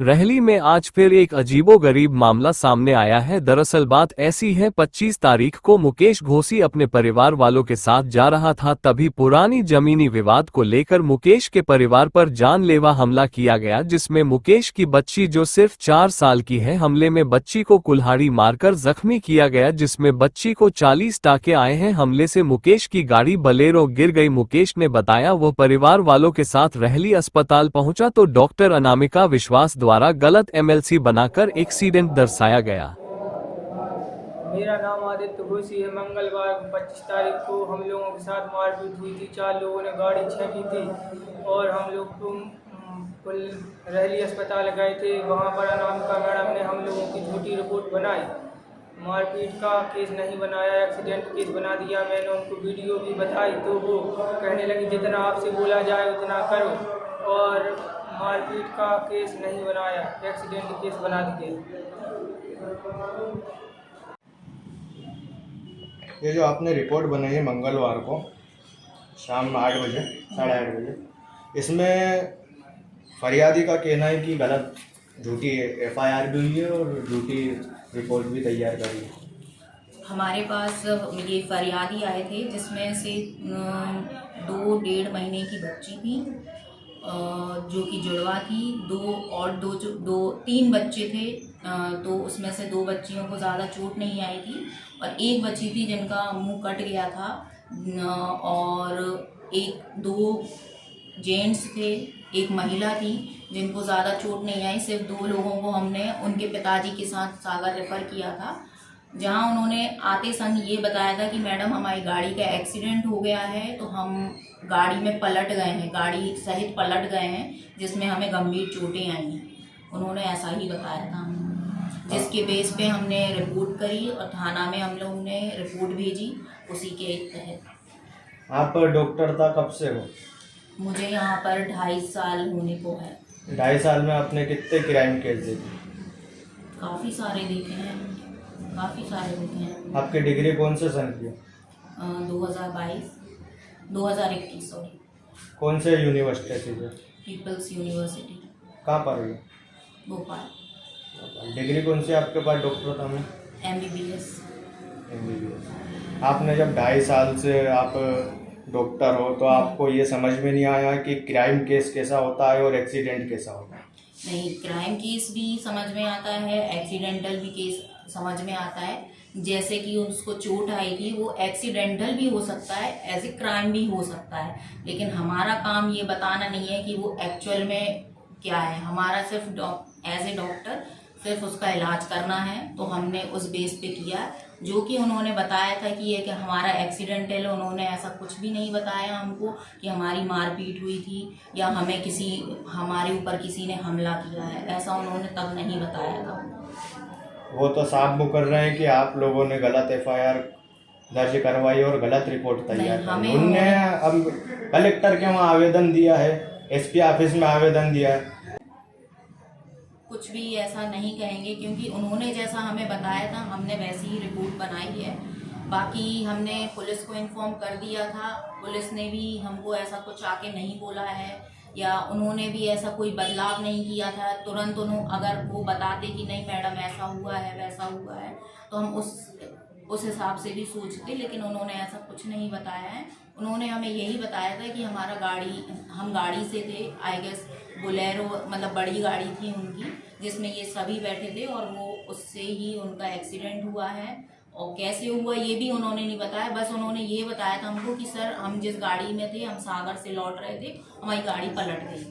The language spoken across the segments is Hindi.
रहली में आज फिर एक अजीबोगरीब मामला सामने आया है। दरअसल बात ऐसी है, 25 तारीख को मुकेश घोसी अपने परिवार वालों के साथ जा रहा था, तभी पुरानी जमीनी विवाद को लेकर मुकेश के परिवार पर जानलेवा हमला किया गया, जिसमें मुकेश की बच्ची जो सिर्फ 4 साल की है, हमले में बच्ची को कुल्हाड़ी मारकर जख्मी किया गया, जिसमें बच्ची को 40 टाके आए हैं। हमले से मुकेश की गाड़ी बलेरो गिर गई। मुकेश ने बताया वो परिवार वालों के साथ रहली अस्पताल पहुंचा तो डॉक्टर अनामिका विश्वास द्वारा गलत एमएलसी बनाकर एक्सीडेंट दर्शाया गया। मेरा नाम आदित्य घोसी है। मंगलवार 25 तारीख को हम लोगों के साथ मारपीट हुई थी। 4 लोगों ने गाड़ी छीनी थी और हम लोग कुल रहली अस्पताल गए थे। वहाँ पर अनामिका मैडम ने हम लोगों की झूठी रिपोर्ट बनाई। मारपीट का केस नहीं बनाया, एक्सीडेंट केस बना दिया। मैंने उनको वीडियो भी बताई तो वो कहने लगी जितना आपसे बोला जाए उतना करो, और मारपीट का केस नहीं बनाया, एक्सीडेंट केस बना दिए। ये जो आपने रिपोर्ट बनाई है मंगलवार को शाम में 8 बजे, 8:30 बजे, इसमें फरियादी का कहना है कि गलत झूठी एफआईआर भी हुई है और झूठी रिपोर्ट भी तैयार करी है। हमारे पास ये फरियादी आए थे, जिसमें से 2-1.5 महीने की बच्ची थी जो कि जुड़वा थी। 3 बच्चे थे, तो उसमें से 2 बच्चियों को ज़्यादा चोट नहीं आई थी और एक बच्ची थी जिनका मुंह कट गया था, और 2 जेंट्स थे, एक महिला थी जिनको ज़्यादा चोट नहीं आई। सिर्फ 2 लोगों को हमने उनके पिताजी के साथ सागर रेफ़र किया था, जहां उन्होंने आते समय ये बताया था कि मैडम हमारी गाड़ी का एक्सीडेंट हो गया है, तो हम गाड़ी में पलट गए हैं, गाड़ी सहित पलट गए हैं, जिसमें हमें गंभीर चोटें आई हैं। उन्होंने ऐसा ही बताया था, जिसके बेस पे हमने रिपोर्ट करी और थाना में हम लोगों ने रिपोर्ट भेजी उसी के तहत। आप डॉक्टर था कब से हो? मुझे यहाँ पर 2.5 साल होने को है। 2.5 साल में आपने कितने क्राइम केस देखे? काफ़ी सारे देखे हैं, काफ़ी सारे देखे हैं। आपकी डिग्री कौन से सन की है? 2021 सॉरी। कौन से यूनिवर्सिटी से? People's University. कहाँ पर हुई? भोपाल। डिग्री कौन सी आपके पास डॉक्टर था में? MBBS। आपने जब 2.5 साल से आप डॉक्टर हो तो आपको ये समझ में नहीं आया कि क्राइम केस कैसा होता है और एक्सीडेंट कैसा होता है? नहीं, क्राइम केस भी समझ में आता है, एक्सीडेंटल भी केस समझ में आता है। जैसे कि उसको चोट आई थी, वो एक्सीडेंटल भी हो सकता है, ऐसे क्राइम भी हो सकता है, लेकिन हमारा काम ये बताना नहीं है कि वो एक्चुअल में क्या है। हमारा सिर्फ एज ए डॉक्टर सिर्फ उसका इलाज करना है, तो हमने उस बेस पे किया। जो कि उन्होंने बताया था कि ये कि हमारा एक्सीडेंटल, उन्होंने ऐसा कुछ भी नहीं बताया हमको कि हमारी मारपीट हुई थी या हमारे ऊपर किसी ने हमला किया है, ऐसा उन्होंने तब नहीं बताया था। वो तो साफ मुकर रहे हैं कि आप लोगों ने गलत एफआईआर दर्ज करवाई और गलत रिपोर्ट तैयार की। उनने अब कलेक्टर के वहाँ आवेदन दिया है, SP ऑफिस में आवेदन दिया है। कुछ भी ऐसा नहीं कहेंगे, क्योंकि उन्होंने जैसा हमें बताया था हमने वैसी ही रिपोर्ट बनाई है। बाकी हमने पुलिस को इन्फॉर्म कर दिया था, पुलिस ने भी हमको ऐसा कुछ आके नहीं बोला है या उन्होंने भी ऐसा कोई बदलाव नहीं किया था। तुरंत अगर वो बताते कि नहीं मैडम ऐसा हुआ है वैसा हुआ है, तो हम उस हिसाब से भी सोचते, लेकिन उन्होंने ऐसा कुछ नहीं बताया है। उन्होंने हमें यही बताया था कि हम गाड़ी से थे, आई गेस बोलेरो, मतलब बड़ी गाड़ी थी उनकी, जिसमें ये सभी बैठे थे और वो उससे ही उनका एक्सीडेंट हुआ है। और कैसे हुआ ये भी उन्होंने नहीं बताया, बस उन्होंने ये बताया था हमको कि सर हम जिस गाड़ी में थे, हम सागर से लौट रहे थे, हमारी गाड़ी पलट गई।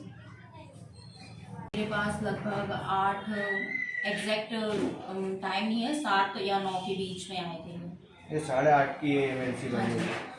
मेरे पास लगभग 8 एग्जैक्ट टाइम नहीं है, 7 या 9 के बीच में आए थे। ये 8:30 की एमएलसी बनी है।